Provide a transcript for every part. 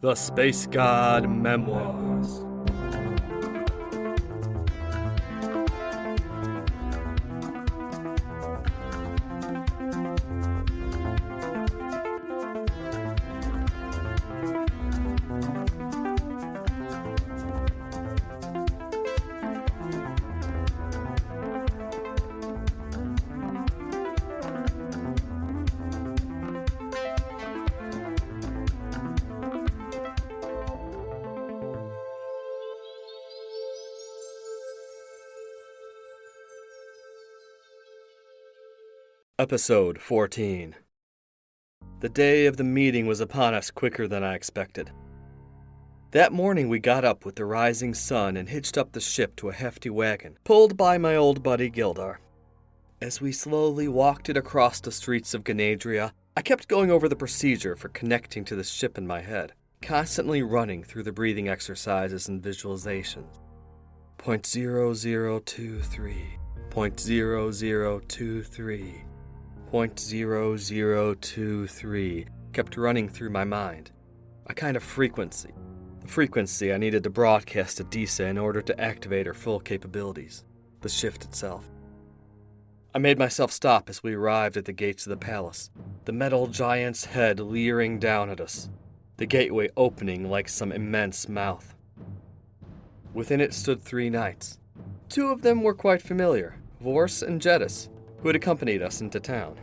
The Space God Memoirs. Episode 14. The day of the meeting was upon us quicker than I expected. That morning we got up with the rising sun and hitched up the ship to a hefty wagon, pulled by my old buddy Gildar. As we slowly walked it across the streets of Ganadria, I kept going over the procedure for connecting to the ship in my head, constantly running through the breathing exercises and visualizations. 0.0023, 0.0023. 0.0023 kept running through my mind. A kind of frequency. The frequency I needed to broadcast to Disa in order to activate her full capabilities. The shift itself. I made myself stop as we arrived at the gates of the palace, the metal giant's head leering down at us, the gateway opening like some immense mouth. Within it stood 3 knights. 2 of them were quite familiar, Vorse and Jedis, who had accompanied us into town.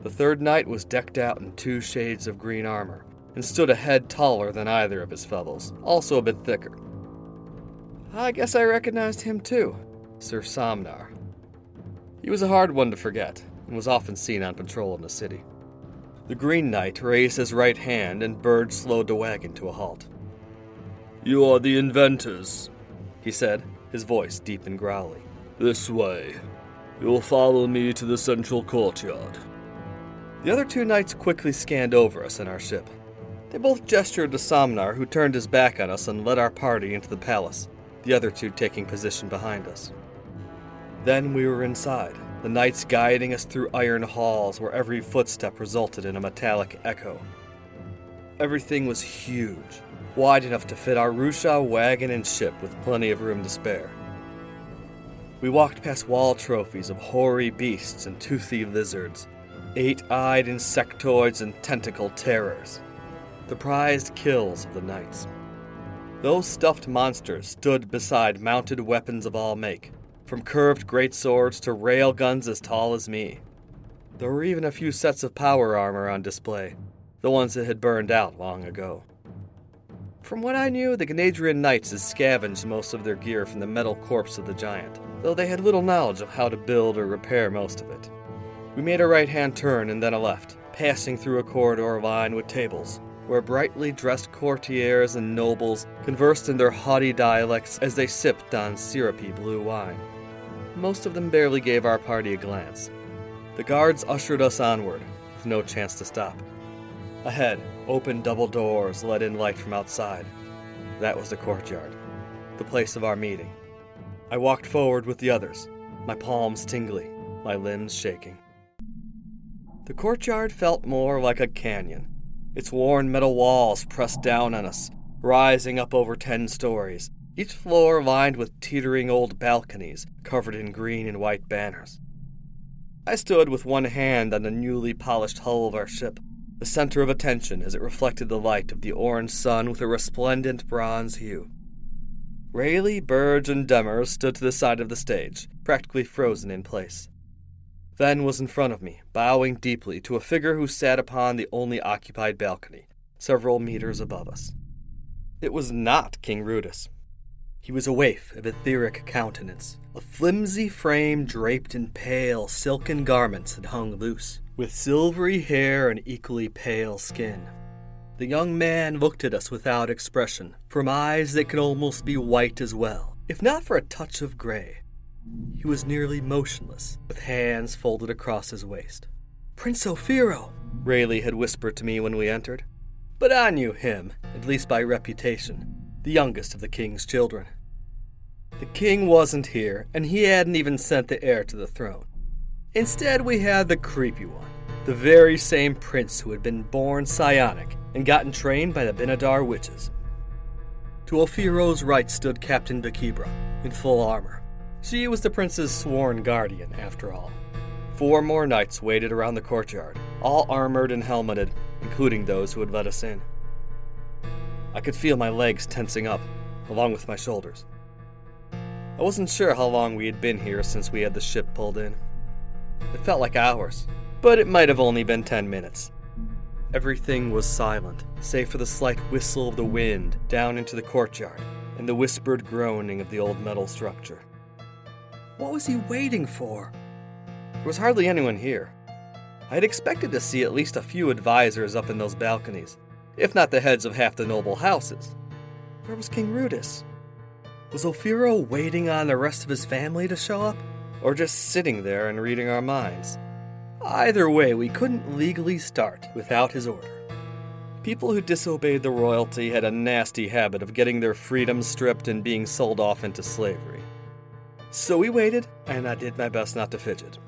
The 3rd knight was decked out in 2 shades of green armor, and stood a head taller than either of his fellows, also a bit thicker. I guess I recognized him too, Sir Somnar. He was a hard one to forget, and was often seen on patrol in the city. The green knight raised his right hand, and Bird slowed the wagon to a halt. "You are the inventors," he said, his voice deep and growly. "This way. You'll follow me to the central courtyard." The other 2 knights quickly scanned over us and our ship. They both gestured to Somnar, who turned his back on us and led our party into the palace, the other 2 taking position behind us. Then we were inside, the knights guiding us through iron halls where every footstep resulted in a metallic echo. Everything was huge, wide enough to fit our Rusha wagon and ship with plenty of room to spare. We walked past wall trophies of hoary beasts and toothy lizards, 8-eyed insectoids and tentacle terrors, the prized kills of the knights. Those stuffed monsters stood beside mounted weapons of all make, from curved greatswords to rail guns as tall as me. There were even a few sets of power armor on display, the ones that had burned out long ago. From what I knew, the Ganadrian knights had scavenged most of their gear from the metal corpse of the giant, though they had little knowledge of how to build or repair most of it. We made a right-hand turn and then a left, passing through a corridor lined with tables, where brightly dressed courtiers and nobles conversed in their haughty dialects as they sipped on syrupy blue wine. Most of them barely gave our party a glance. The guards ushered us onward, with no chance to stop. Ahead, open double doors let in light from outside. That was the courtyard, the place of our meeting. I walked forward with the others, my palms tingly, my limbs shaking. The courtyard felt more like a canyon, its worn metal walls pressed down on us, rising up over 10 stories, each floor lined with teetering old balconies covered in green and white banners. I stood with one hand on the newly polished hull of our ship, the center of attention as it reflected the light of the orange sun with a resplendent bronze hue. Rayleigh, Burge, and Demers stood to the side of the stage, practically frozen in place. Then was in front of me, bowing deeply to a figure who sat upon the only occupied balcony, several meters above us. It was not King Rudis. He was a waif of etheric countenance, a flimsy frame draped in pale, silken garments that hung loose, with silvery hair and equally pale skin. The young man looked at us without expression, from eyes that could almost be white as well, if not for a touch of gray. He was nearly motionless, with hands folded across his waist. "Prince Ophiro," Rayleigh had whispered to me when we entered. But I knew him, at least by reputation, the youngest of the king's children. The king wasn't here, and he hadn't even sent the heir to the throne. Instead, we had the creepy one, The very same prince who had been born psionic and gotten trained by the Benadar witches. To Ophiro's right stood Captain Bakibra, in full armor. She was the prince's sworn guardian, after all. 4 more knights waited around the courtyard, all armored and helmeted, including those who had let us in. I could feel my legs tensing up, along with my shoulders. I wasn't sure how long we had been here since we had the ship pulled in. It felt like hours, but it might have only been 10 minutes. Everything was silent, save for the slight whistle of the wind down into the courtyard and the whispered groaning of the old metal structure. What was he waiting for? There was hardly anyone here. I had expected to see at least a few advisors up in those balconies, if not the heads of half the noble houses. Where was King Rudis? Was Ophiro waiting on the rest of his family to show up, or just sitting there and reading our minds? Either way, we couldn't legally start without his order. People who disobeyed the royalty had a nasty habit of getting their freedom stripped and being sold off into slavery. So we waited, and I did my best not to fidget.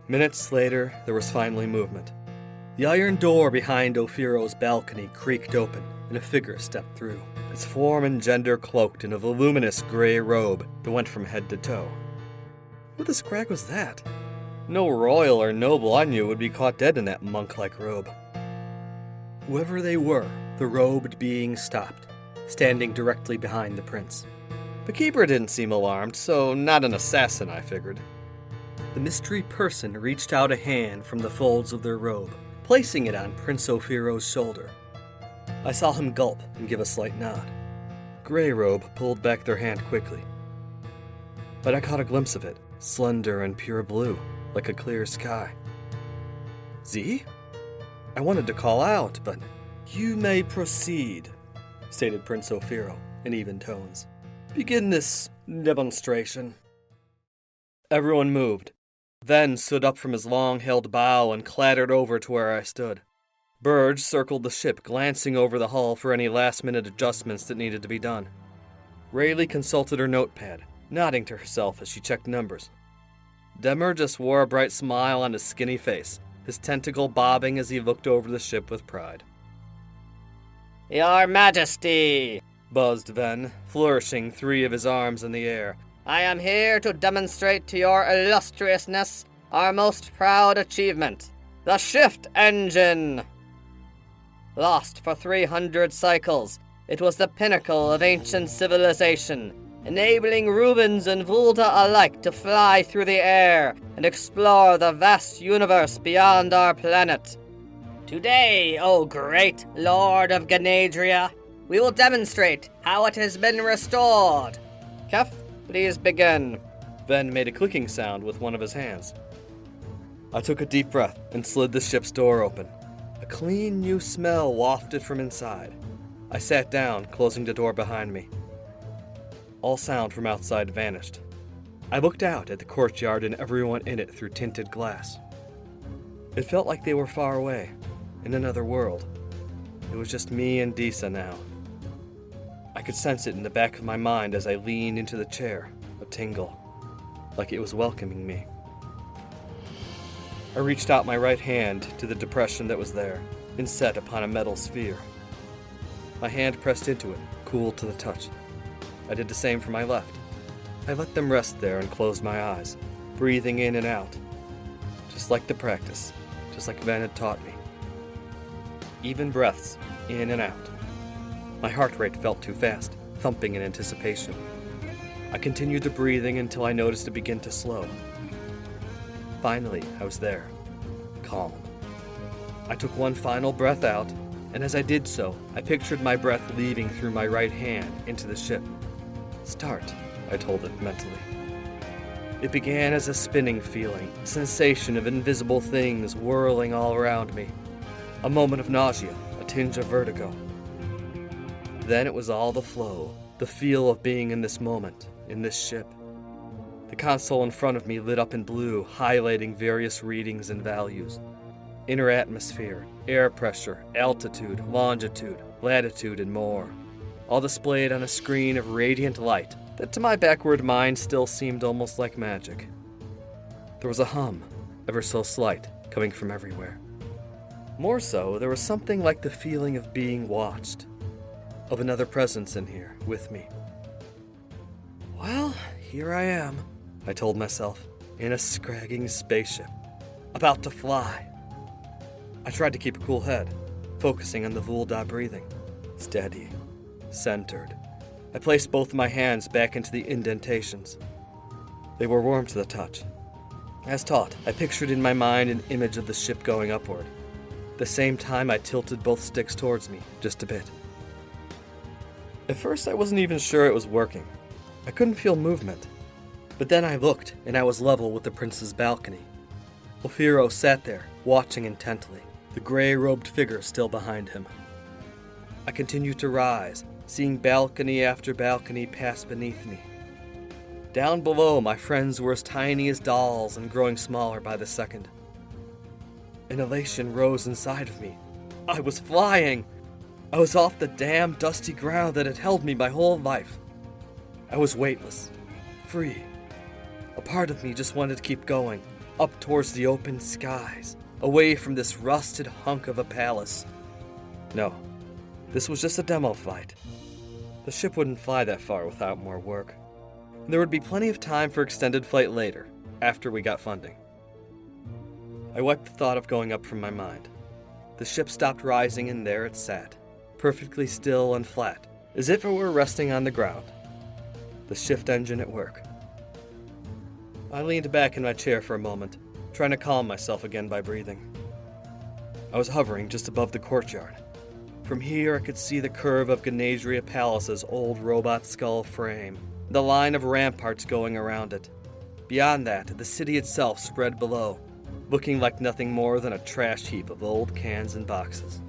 Minutes later, there was finally movement. The iron door behind Ophiro's balcony creaked open, and a figure stepped through, its form and gender cloaked in a voluminous gray robe that went from head to toe. Who the scrag was that? No royal or noble I knew would be caught dead in that monk-like robe. Whoever they were, the robed being stopped, standing directly behind the prince. Bakibra didn't seem alarmed, so not an assassin, I figured. The mystery person reached out a hand from the folds of their robe, placing it on Prince Ophiro's shoulder. I saw him gulp and give a slight nod. Grey Robe pulled back their hand quickly. But I caught a glimpse of it, slender and pure blue, like a clear sky. Z? I wanted to call out, but you may proceed, stated Prince Ophiro in even tones. Begin this demonstration. Everyone moved, then stood up from his long-held bow and clattered over to where I stood. Burge circled the ship, glancing over the hull for any last-minute adjustments that needed to be done. Rayleigh consulted her notepad, nodding to herself as she checked numbers. Demmer just wore a bright smile on his skinny face, his tentacle bobbing as he looked over the ship with pride. Your Majesty, buzzed Ven, flourishing 3 of his arms in the air. I am here to demonstrate to your illustriousness our most proud achievement, the shift engine. Lost for 300 cycles, it was the pinnacle of ancient civilization, enabling Rubens and Vulta alike to fly through the air and explore the vast universe beyond our planet. Today, O great Lord of Ganadria, we will demonstrate how it has been restored. Kef, please begin. Ven made a clicking sound with one of his hands. I took a deep breath and slid the ship's door open. A clean new smell wafted from inside. I sat down, closing the door behind me. All sound from outside vanished. I looked out at the courtyard and everyone in it through tinted glass. It felt like they were far away, in another world. It was just me and Disa now. I could sense it in the back of my mind as I leaned into the chair, a tingle, like it was welcoming me. I reached out my right hand to the depression that was there, inset upon a metal sphere. My hand pressed into it, cool to the touch. I did the same for my left. I let them rest there and closed my eyes, breathing in and out, just like the practice, just like Ven had taught me. Even breaths, in and out. My heart rate felt too fast, thumping in anticipation. I continued the breathing until I noticed it begin to slow. Finally, I was there, calm. I took one final breath out, and as I did so, I pictured my breath leaving through my right hand into the ship. Start, I told it mentally. It began as a spinning feeling, a sensation of invisible things whirling all around me. A moment of nausea, a tinge of vertigo. Then it was all the flow, the feel of being in this moment, in this ship. The console in front of me lit up in blue, highlighting various readings and values. Inner atmosphere, air pressure, altitude, longitude, latitude, and more. All displayed on a screen of radiant light that to my backward mind still seemed almost like magic. There was a hum, ever so slight, coming from everywhere. More so, there was something like the feeling of being watched, of another presence in here with me. Well, here I am, I told myself, in a scragging spaceship, about to fly. I tried to keep a cool head, focusing on the Vulda breathing. Steady, centered. I placed both my hands back into the indentations. They were warm to the touch. As taught, I pictured in my mind an image of the ship going upward. At the same time, I tilted both sticks towards me, just a bit. At first, I wasn't even sure it was working. I couldn't feel movement. But then I looked, and I was level with the prince's balcony. Ophiro sat there, watching intently, the gray-robed figure still behind him. I continued to rise, seeing balcony after balcony pass beneath me. Down below, my friends were as tiny as dolls and growing smaller by the second. An elation rose inside of me. I was flying! I was off the damn dusty ground that had held me my whole life. I was weightless, free. A part of me just wanted to keep going, up towards the open skies, away from this rusted hunk of a palace. No, this was just a demo flight. The ship wouldn't fly that far without more work. There would be plenty of time for extended flight later, after we got funding. I wiped the thought of going up from my mind. The ship stopped rising and there it sat, perfectly still and flat, as if it were resting on the ground. The shift engine at work. I leaned back in my chair for a moment, trying to calm myself again by breathing. I was hovering just above the courtyard. From here I could see the curve of Ganadria Palace's old robot skull frame, the line of ramparts going around it. Beyond that, the city itself spread below, looking like nothing more than a trash heap of old cans and boxes.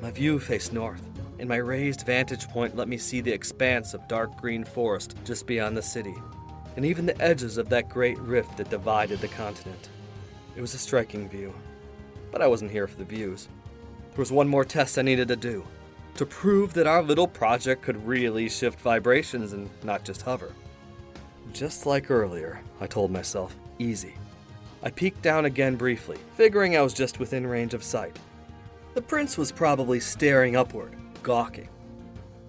My view faced north, and my raised vantage point let me see the expanse of dark green forest just beyond the city, and even the edges of that great rift that divided the continent. It was a striking view, but I wasn't here for the views. There was one more test I needed to do, to prove that our little project could really shift vibrations and not just hover. Just like earlier, I told myself, easy. I peeked down again briefly, figuring I was just within range of sight. The prince was probably staring upward, gawking.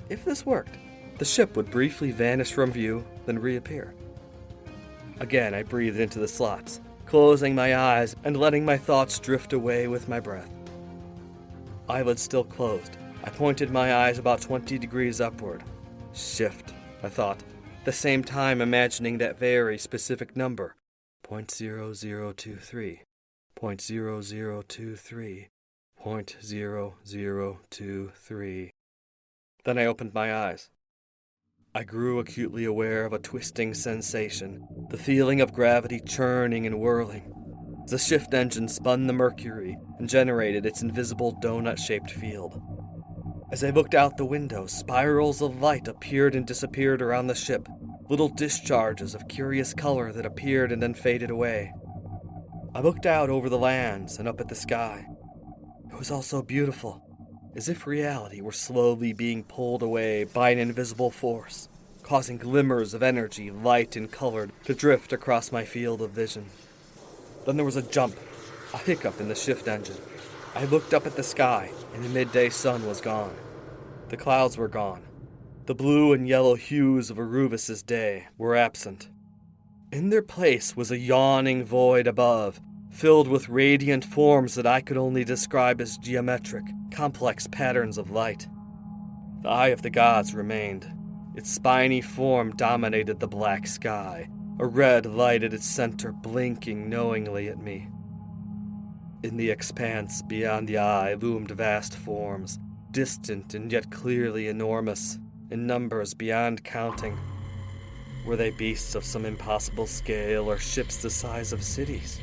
If this worked, the ship would briefly vanish from view, then reappear. Again, I breathed into the slots, closing my eyes and letting my thoughts drift away with my breath. Eyelids still closed, I pointed my eyes about 20 degrees upward. Shift, I thought, at the same time imagining that very specific number, 0.0023, 0.0023, 0.0023. Then I opened my eyes. I grew acutely aware of a twisting sensation, the feeling of gravity churning and whirling. The shift engine spun the mercury and generated its invisible donut-shaped field. As I looked out the window, spirals of light appeared and disappeared around the ship, little discharges of curious color that appeared and then faded away. I looked out over the lands and up at the sky. It was all so beautiful, as if reality were slowly being pulled away by an invisible force, causing glimmers of energy, light and colored, to drift across my field of vision. Then there was a jump, a hiccup in the shift engine. I looked up at the sky, and the midday sun was gone. The clouds were gone. The blue and yellow hues of Arubis's day were absent. In their place was a yawning void above, filled with radiant forms that I could only describe as geometric, complex patterns of light. The eye of the gods remained. Its spiny form dominated the black sky, a red light at its center blinking knowingly at me. In the expanse beyond the eye loomed vast forms, distant and yet clearly enormous, in numbers beyond counting. Were they beasts of some impossible scale or ships the size of cities?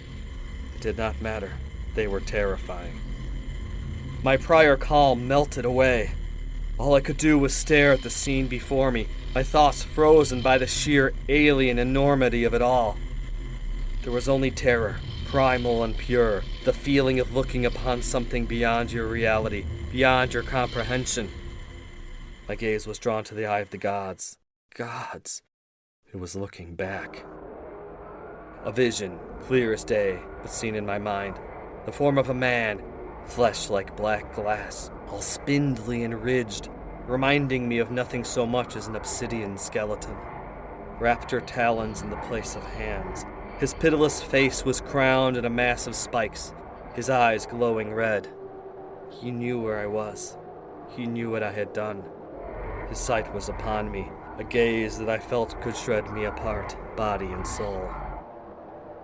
It did not matter. They were terrifying. My prior calm melted away. All I could do was stare at the scene before me, my thoughts frozen by the sheer alien enormity of it all. There was only terror, primal and pure, the feeling of looking upon something beyond your reality, beyond your comprehension. My gaze was drawn to the eye of the gods. Gods! It was looking back. A vision, clear as day, but seen in my mind. The form of a man, flesh like black glass, all spindly and ridged, reminding me of nothing so much as an obsidian skeleton. Raptor talons in the place of hands. His pitiless face was crowned in a mass of spikes, his eyes glowing red. He knew where I was. He knew what I had done. His sight was upon me, a gaze that I felt could shred me apart, body and soul.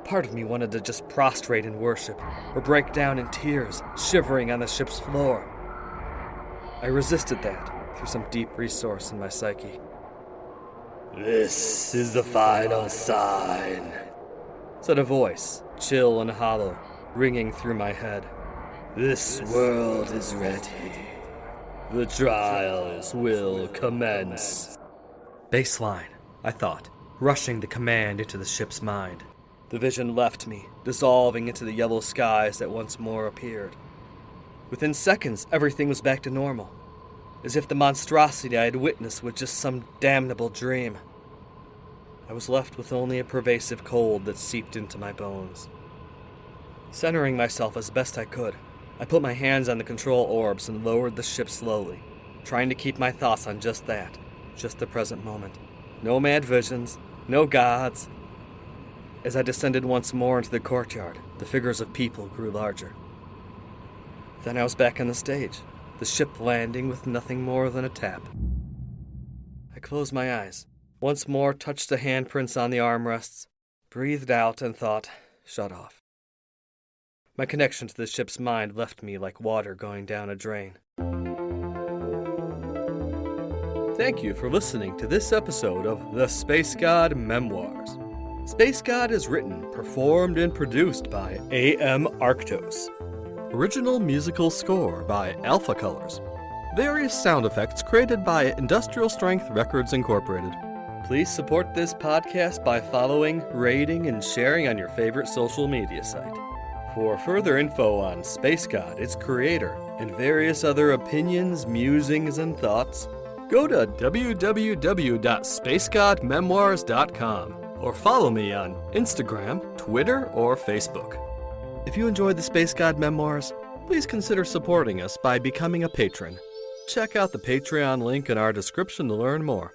Part of me wanted to just prostrate in worship, or break down in tears, shivering on the ship's floor. I resisted that through some deep resource in my psyche. "This is the final sign," said a voice, chill and hollow, ringing through my head. "This world is ready. The trials will commence." Baseline, I thought, rushing the command into the ship's mind. The vision left me, dissolving into the yellow skies that once more appeared. Within seconds, everything was back to normal, as if the monstrosity I had witnessed was just some damnable dream. I was left with only a pervasive cold that seeped into my bones. Centering myself as best I could, I put my hands on the control orbs and lowered the ship slowly, trying to keep my thoughts on just that, just the present moment. No mad visions, no gods. As I descended once more into the courtyard, the figures of people grew larger. Then I was back on the stage, the ship landing with nothing more than a tap. I closed my eyes, once more touched the handprints on the armrests, breathed out and thought, shut off. My connection to the ship's mind left me like water going down a drain. Thank you for listening to this episode of The Space God Memoirs. Space God is written, performed, and produced by A.M. Arctos. Original musical score by Alpha Colors. Various sound effects created by Industrial Strength Records Incorporated. Please support this podcast by following, rating, and sharing on your favorite social media site. For further info on Space God, its creator, and various other opinions, musings, and thoughts, go to www.spacegodmemoirs.com or follow me on Instagram, Twitter, or Facebook. If you enjoyed the Space God Memoirs, please consider supporting us by becoming a patron. Check out the Patreon link in our description to learn more.